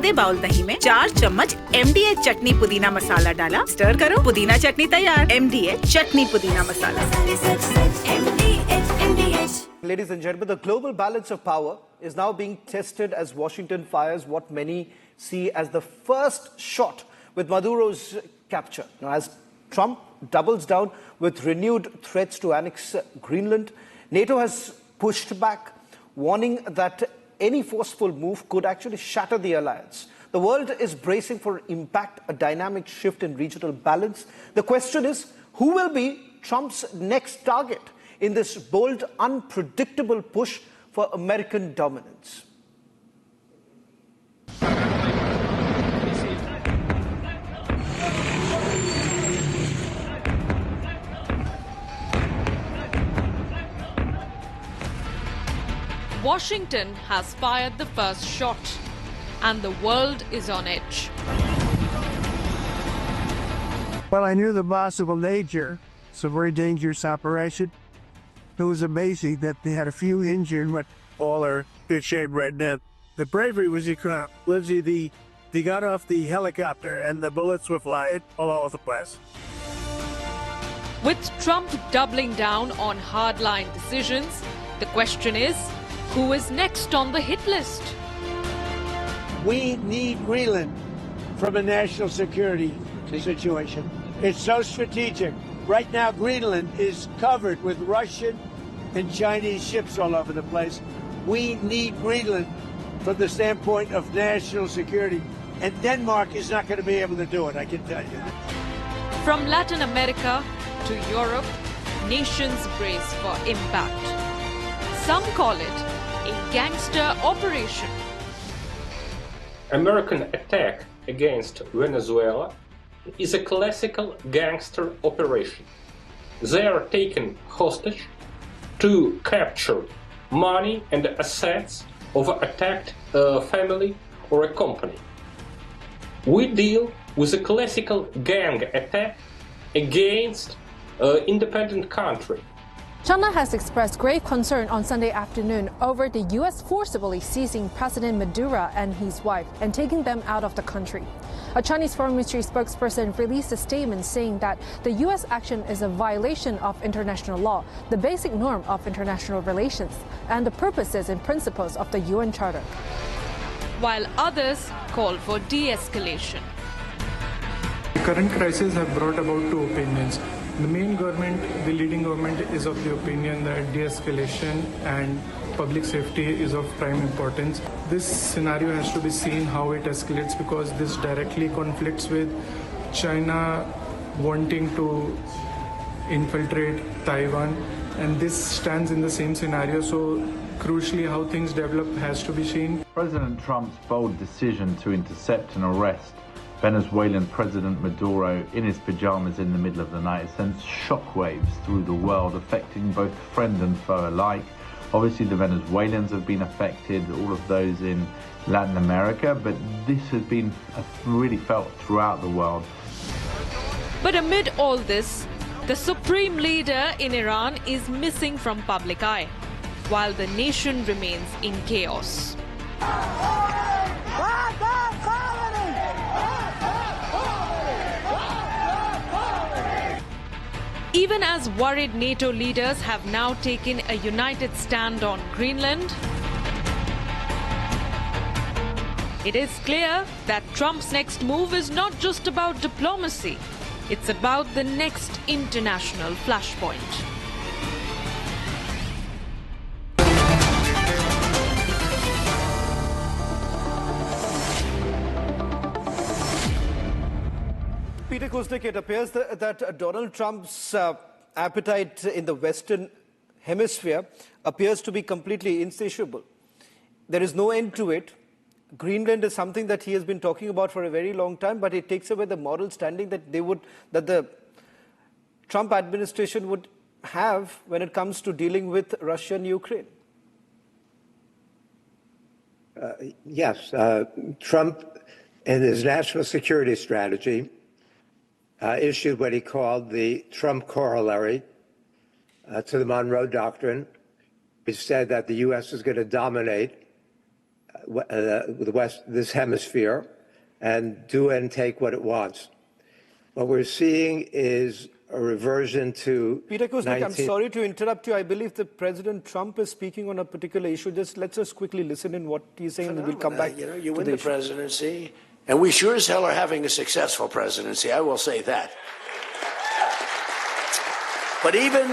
आधे बाउल दही में 4 चम्मच MDH चटनी पुदीना मसाला डाला, स्टर करो, पुदीना चटनी तैयार। MDH चटनी पुदीना मसाला। Ladies and gentlemen, the global balance of power is now being tested as Washington fires what many see as the first shot with Maduro's capture. Now, as Trump doubles down with renewed threats to annex Greenland, NATO has pushed back, warning that any forceful move could actually shatter the alliance. The world is bracing for impact, a dynamic shift in regional balance. The question is, who will be Trump's next target in this bold, unpredictable push for American dominance? Washington has fired the first shot, and the world is on edge. Well, I knew the possible danger. It's a very dangerous operation. It was amazing that they had a few injured, but all are good shape right now. The bravery was incredible. Lindsay, they got off the helicopter and the bullets were flying all over the place. With Trump doubling down on hardline decisions, the question is, who is next on the hit list? We need Greenland from a national security situation. It's so strategic. Right now, Greenland is covered with Russian and Chinese ships all over the place. We need Greenland from the standpoint of national security. And Denmark is not going to be able to do it, I can tell you. From Latin America to Europe, nations brace for impact. Some call it a gangster operation. American attack against Venezuela is a classical gangster operation. They are taken hostage to capture money and assets of an attacked family or a company. We deal with a classical gang attack against an independent country. China has expressed grave concern on Sunday afternoon over the U.S. forcibly seizing President Maduro and his wife and taking them out of the country. A Chinese Foreign Ministry spokesperson released a statement saying that the U.S. action is a violation of international law, the basic norm of international relations, and the purposes and principles of the UN Charter. While others call for de-escalation. The current crisis have brought about two opinions. The main government, the leading government, is of the opinion that de-escalation and public safety is of prime importance. This scenario has to be seen how it escalates because this directly conflicts with China wanting to infiltrate Taiwan, and this stands in the same scenario. So crucially, how things develop has to be seen. President Trump's bold decision to intercept and arrest Venezuelan President Maduro in his pajamas in the middle of the night sends shockwaves through the world, affecting both friend and foe alike. Obviously, the Venezuelans have been affected, all of those in Latin America, but this has been really felt throughout the world. But amid all this, the supreme leader in Iran is missing from public eye, while the nation remains in chaos. Even as worried NATO leaders have now taken a united stand on Greenland, it is clear that Trump's next move is not just about diplomacy, it's about the next international flashpoint. Peter Kusnik, it appears that Donald Trump's appetite in the Western Hemisphere appears to be completely insatiable. There is no end to it. Greenland is something that he has been talking about for a very long time, but it takes away the moral standing that the Trump administration would have when it comes to dealing with Russia and Ukraine. Yes, Trump and his national security strategy issued what he called the Trump corollary to the Monroe Doctrine, which said that the U.S. is going to dominate this hemisphere, and do and take what it wants. What we're seeing is a reversion to Peter Kuznick, I'm sorry to interrupt you. I believe that President Trump is speaking on a particular issue. Let's just quickly listen in what he's saying, and we'll come back. You know, you win the presidency, and we sure as hell are having a successful presidency. I will say that. But even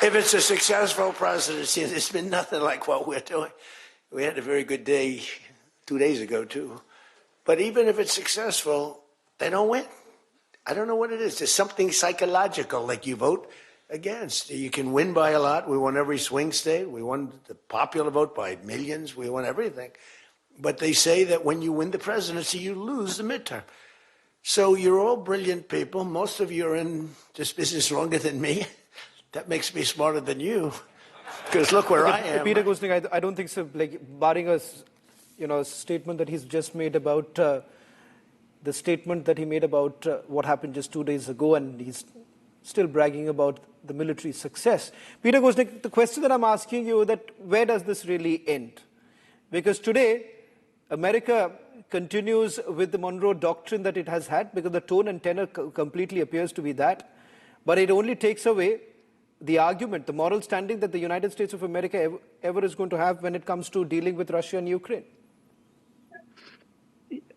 if it's a successful presidency, it's been nothing like what we're doing. We had a very good day 2 days ago, too. But even if it's successful, they don't win. I don't know what it is. There's something psychological, like you vote against. You can win by a lot. We won every swing state. We won the popular vote by millions. We won everything. But they say that when you win the presidency, you lose the midterm. So you're all brilliant people. Most of you are in this business longer than me. That makes me smarter than you. Because look where I am. Peter Kuznick, I don't think so. Like, barring a statement that he's just made about the statement that he made about what happened just 2 days ago, and he's still bragging about the military success. Peter Kuznick, the question that I'm asking you, that where does this really end? Because today, America continues with the Monroe Doctrine that it has had, because the tone and tenor completely appears to be that. But it only takes away the argument, the moral standing that the United States of America ever is going to have when it comes to dealing with Russia and Ukraine.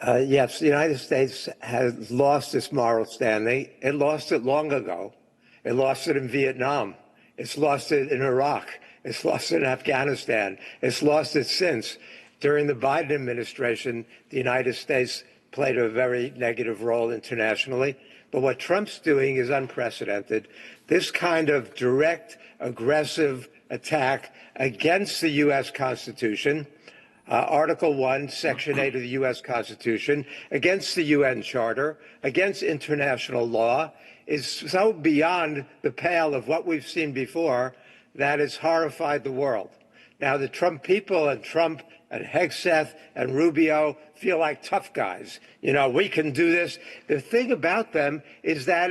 Yes, the United States has lost its moral standing. It lost it long ago. It lost it in Vietnam. It's lost it in Iraq. It's lost it in Afghanistan. It's lost it since. During the Biden administration, the United States played a very negative role internationally. But what Trump's doing is unprecedented. This kind of direct, aggressive attack against the U.S. Constitution, Article 1, Section 8 of the U.S. Constitution, against the UN Charter, against international law, is so beyond the pale of what we've seen before that it's horrified the world. Now, the Trump people and Trump and Hegseth and Rubio feel like tough guys. You know, we can do this. The thing about them is that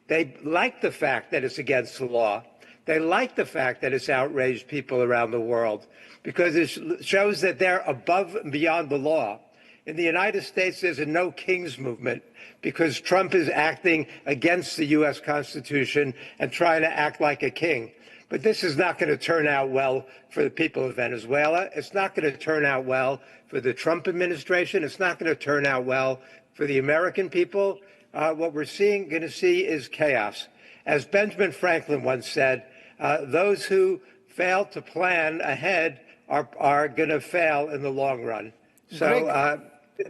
they like the fact that it's against the law. They like the fact that it's outraged people around the world, because it shows that they're above and beyond the law. In the United States, there's a no kings movement because Trump is acting against the U.S. Constitution and trying to act like a king. But this is not going to turn out well for the people of Venezuela. It's not going to turn out well for the Trump administration. It's not going to turn out well for the American people. What we're going to see is chaos. As Benjamin Franklin once said, those who fail to plan ahead are going to fail in the long run. So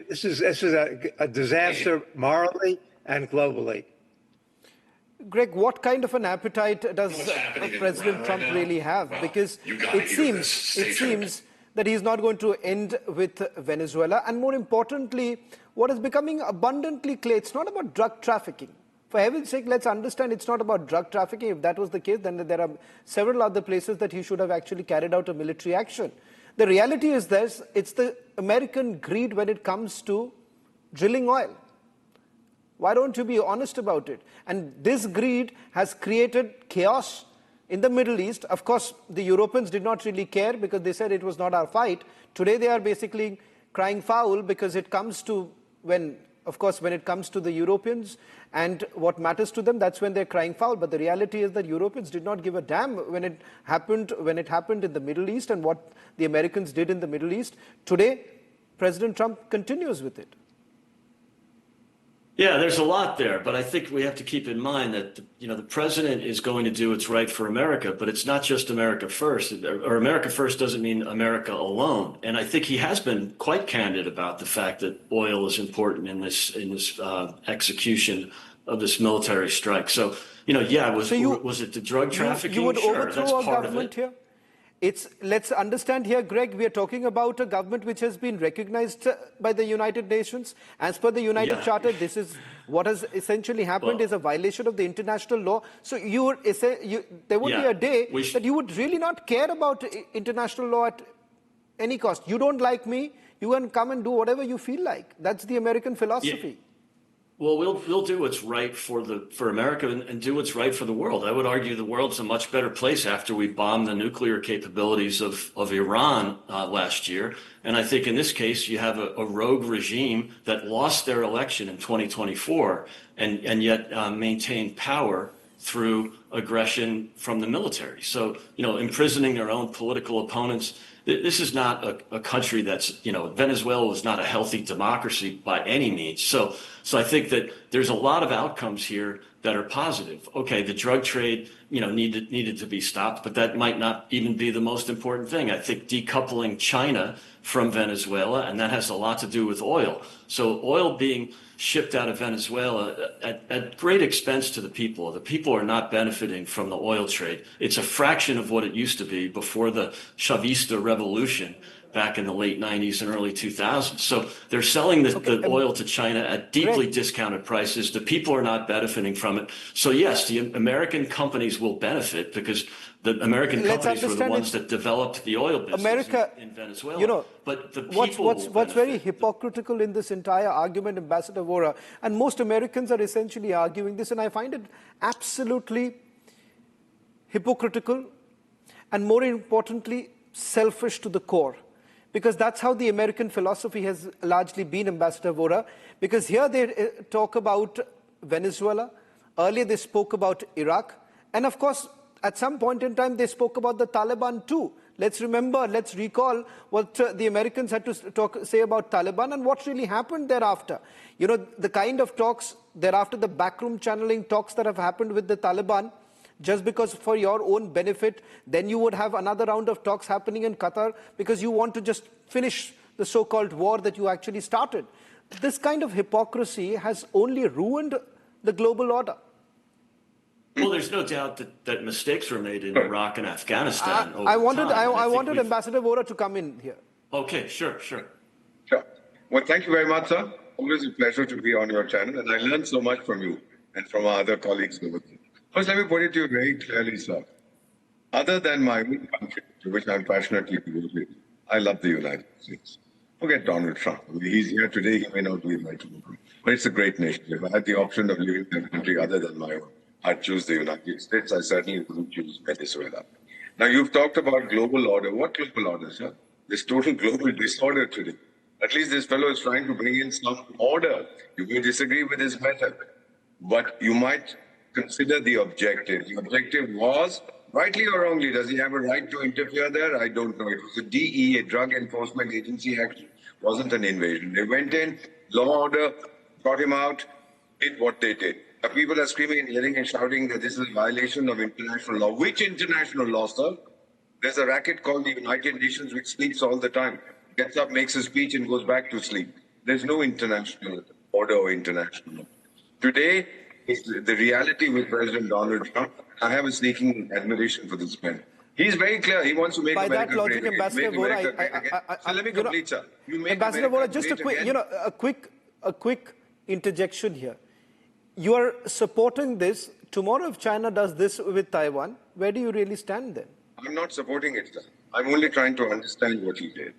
this is a disaster morally and globally. Greg, what kind of an appetite does President Trump really have? Because it seems that he's not going to end with Venezuela. And more importantly, what is becoming abundantly clear, it's not about drug trafficking. For heaven's sake, let's understand it's not about drug trafficking. If that was the case, then there are several other places that he should have actually carried out a military action. The reality is this, it's the American greed when it comes to drilling oil. Why don't you be honest about it? And this greed has created chaos in the Middle East. Of course, the Europeans did not really care because they said it was not our fight. Today they are basically crying foul because it comes to when it comes to the Europeans and what matters to them, that's when they're crying foul. But the reality is that Europeans did not give a damn when it happened in the Middle East and what the Americans did in the Middle East. Today, President Trump continues with it. Yeah, there's a lot there, but I think we have to keep in mind that the president is going to do what's right for America, but it's not just America first. Or America first doesn't mean America alone. And I think he has been quite candid about the fact that oil is important in this execution of this military strike. So was it the drug trafficking? You would sure, that's overthrow part our government of it. here? Let's understand here, Greg, we are talking about a government which has been recognized by the United Nations. As per the United Charter, this is what has essentially happened is a violation of the international law. So there would be a day that you would really not care about international law at any cost. You don't like me, you can come and do whatever you feel like. That's the American philosophy. Well, we'll do what's right for America and do what's right for the world. I would argue the world's a much better place after we bombed the nuclear capabilities of Iran last year. And I think in this case, you have a rogue regime that lost their election in 2024 and yet maintained power through aggression from the military. So, imprisoning their own political opponents. This is not a country that's, Venezuela is not a healthy democracy by any means. So I think that there's a lot of outcomes here that are positive. Okay, the drug trade, needed to be stopped, but that might not even be the most important thing. I think decoupling China from Venezuela, and that has a lot to do with oil. So oil being shipped out of Venezuela at great expense to the people. The people are not benefiting from the oil trade. It's a fraction of what it used to be before the Chavista revolution back in the late 90s and early 2000s. So they're selling the oil to China at deeply discounted prices. The people are not benefiting from it. So yes, the American companies will benefit because the American companies were the ones that developed the oil business in Venezuela. But the people what's very hypocritical in this entire argument, Ambassador Vora, and most Americans are essentially arguing this, and I find it absolutely hypocritical and, more importantly, selfish to the core. Because that's how the American philosophy has largely been, Ambassador Vora. Because here they talk about Venezuela. Earlier they spoke about Iraq. And of course, at some point in time, they spoke about the Taliban too. Let's recall what the Americans had to say about Taliban and what really happened thereafter. The kind of talks thereafter, the backroom channeling talks that have happened with the Taliban, just because for your own benefit, then you would have another round of talks happening in Qatar because you want to just finish the so-called war that you actually started. This kind of hypocrisy has only ruined the global order. Well, there's no doubt that mistakes were made in Iraq and Afghanistan. I wanted Ambassador Vora to come in here. Okay, sure. Sure. Well, thank you very much, sir. Always a pleasure to be on your channel, and I learned so much from you and from our other colleagues over there. First, let me put it to you very clearly, sir. Other than my own country, to which I'm passionately devoted, I love the United States. Forget Donald Trump. He's here today, he may not be my tomorrow. But it's a great nation. If I had the option of living in a country other than my own, I'd choose the United States. I certainly wouldn't choose Venezuela. Now, you've talked about global order. What global order, sir? There's total global disorder today. At least this fellow is trying to bring in some order. You may disagree with his method, but you might consider the objective. The objective was, rightly or wrongly, does he have a right to interfere there? I don't know. It was a DEA, Drug Enforcement Agency action. It wasn't an invasion. They went in, law order, brought him out, did what they did. Now, people are screaming and yelling and shouting that this is a violation of international law. Which international law, sir? There's a racket called the United Nations which sleeps all the time. Gets up, makes a speech and goes back to sleep. There's no international order or international law. Today, the reality with President Donald Trump, I have a sneaking admiration for this man. He's very clear. He wants to make America great again. Ambassador Vora, so let me complete, sir. Ambassador Vora, just a quick interjection here. You are supporting this. Tomorrow, if China does this with Taiwan, where do you really stand then? I'm not supporting it, sir. I'm only trying to understand what he did.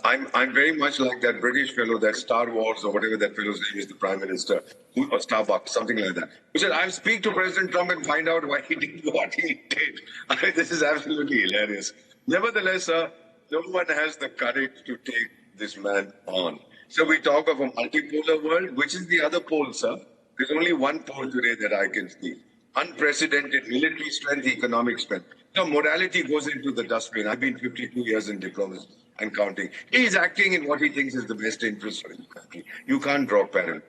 I'm very much like that British fellow, that Star Wars or whatever that fellow's name is, the Prime Minister, or Starbucks, something like that, who said, I'll speak to President Trump and find out why he did what he did. I mean, this is absolutely hilarious. Nevertheless, sir, no one has the courage to take this man on. So we talk of a multipolar world. Which is the other pole, sir? There's only one pole today that I can see. Unprecedented military strength, economic strength. Now, morality goes into the dustbin. I've been 52 years in diplomacy and counting. He's acting in what he thinks is the best interest for his country. You can't draw parallels.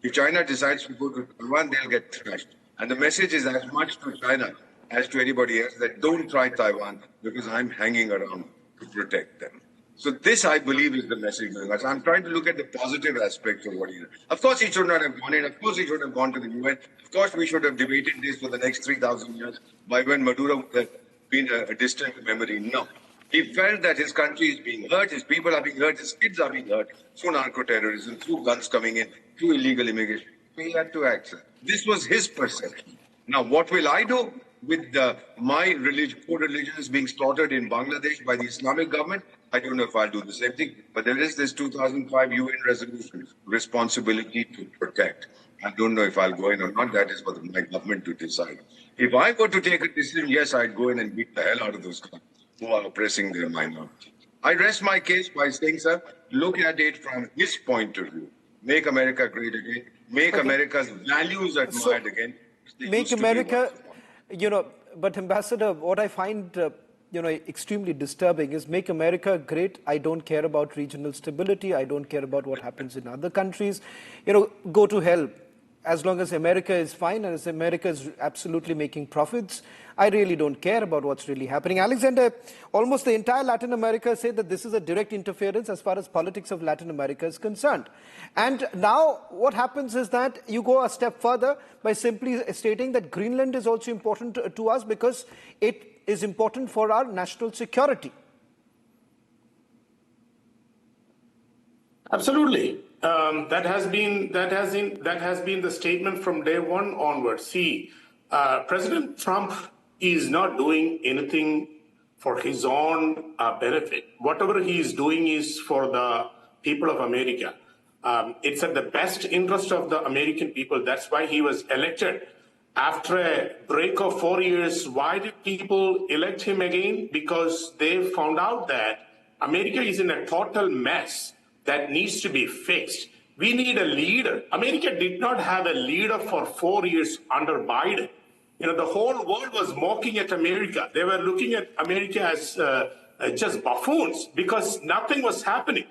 If China decides to go to Taiwan, they'll get thrashed. And the message is as much to China as to anybody else that don't try Taiwan because I'm hanging around to protect them. So this, I believe, is the message going on. So I'm trying to look at the positive aspects of what he did. Of course, he should not have gone in. Of course, he should have gone to the UN. Of course, we should have debated this for the next 3,000 years by when Maduro would have been a distant memory. No. He felt that his country is being hurt, his people are being hurt, his kids are being hurt through narco-terrorism, through guns coming in, through illegal immigration. He had to act. This was his perception. Now, what will I do with my religion, four religions being slaughtered in Bangladesh by the Islamic government? I don't know if I'll do the same thing, but there is this 2005 UN resolution, responsibility to protect. I don't know if I'll go in or not. That is for my government to decide. If I were to take a decision, yes, I'd go in and beat the hell out of those guys who are oppressing their minority. I rest my case by saying, sir, look at it from his point of view. Make America great again. Make America's values admired again. Make America, but Ambassador, what I find, extremely disturbing is make America great. I don't care about regional stability. I don't care about what happens in other countries. Go to hell. As long as America is fine and as America is absolutely making profits, I really don't care about what's really happening. Alexander, almost the entire Latin America say that this is a direct interference as far as politics of Latin America is concerned. And now what happens is that you go a step further by simply stating that Greenland is also important to us because it is important for our national security. Absolutely. That has been the statement from day one onwards. See, President Trump is not doing anything for his own benefit. Whatever he is doing is for the people of America. It's at the best interest of the American people. That's why he was elected. After a break of 4 years, why did people elect him again? Because they found out that America is in a total mess that needs to be fixed. We need a leader. America did not have a leader for 4 years under Biden. The whole world was mocking at America. They were looking at America as just buffoons because nothing was happening.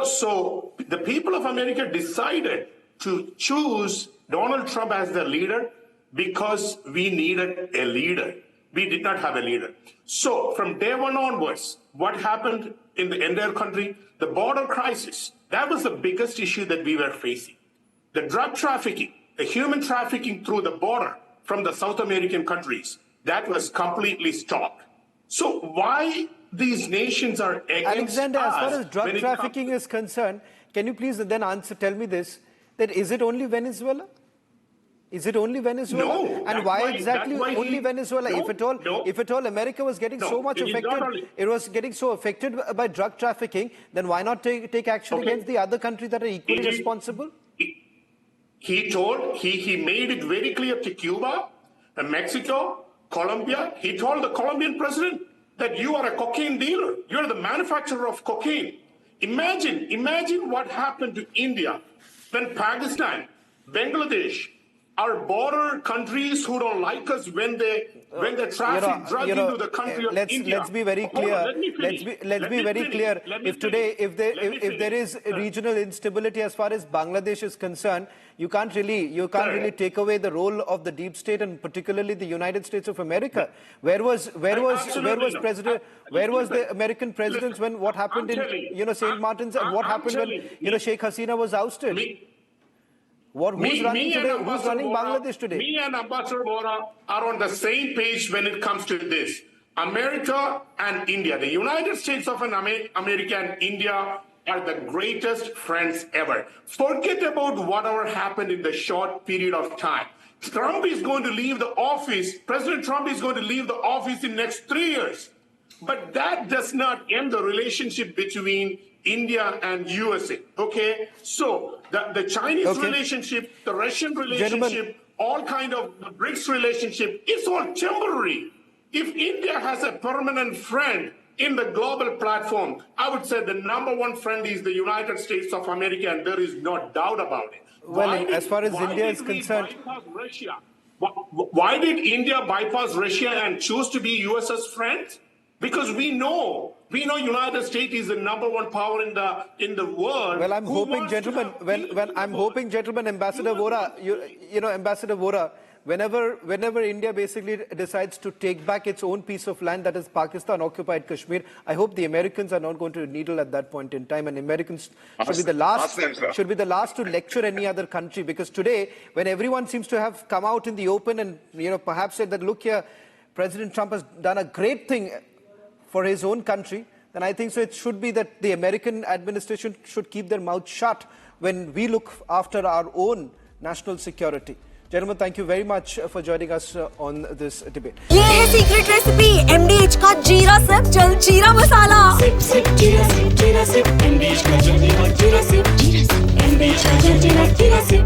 So the people of America decided to choose Donald Trump as their leader because we needed a leader. We did not have a leader. So from day one onwards, what happened in the entire country? The border crisis, that was the biggest issue that we were facing. The drug trafficking, the human trafficking through the border from the South American countries, that was completely stopped. So why these nations are against Alexander, us? as far as drug trafficking is concerned, can you please then tell me this, that is it only Venezuela? Is it only Venezuela? No. And why exactly only Venezuela? No, if at all America was getting so much affected, it was getting so affected by drug trafficking, then why not take action against the other countries that are equally responsible? He made it very clear to Cuba, Mexico, Colombia. He told the Colombian president that you are a cocaine dealer. You're the manufacturer of cocaine. Imagine what happened to India when Pakistan, Bangladesh, our border countries who don't like us when they traffic drug into the country of India. Let's be very clear. Let's be very clear. If there is regional instability as far as Bangladesh is concerned, you can't really take away the role of the deep state and particularly the United States of America. Where was the American presidents when what happened in St. Martin's and what happened when Sheikh Hasina was ousted? Who's running Bangladesh today? Me and Ambassador Vora are on the same page when it comes to this. America and India, the United States of America and India are the greatest friends ever. Forget about whatever happened in the short period of time. Trump is going to leave the office. President Trump is going to leave the office in the next 3 years. But that does not end the relationship between India and USA. Okay, so the Chinese relationship, the Russian relationship, all kind of the BRICS relationship, it's all temporary. If India has a permanent friend in the global platform, I would say the number one friend is the United States of America, and there is no doubt about it. As far as India is concerned, why did India bypass Russia and choose to be US's friend? Because we know United States is the number one power in the world. Well, I'm hoping, gentlemen. Ambassador Vora, Ambassador Vora, whenever India basically decides to take back its own piece of land, that is Pakistan-occupied Kashmir, I hope the Americans are not going to needle at that point in time, and Americans should be the last to lecture any other country. Because today, when everyone seems to have come out in the open and perhaps said that, look here, President Trump has done a great thing for his own country, then I think so it should be that the American administration should keep their mouth shut when we look after our own national security. Gentlemen, thank you very much for joining us on this debate. ये है secret recipe MDH का जीरा SIP जल जीरा मसाला। SIP SIP जीरा SIP MDH का जल जीरा सिप MDH का जल जीरा सिप।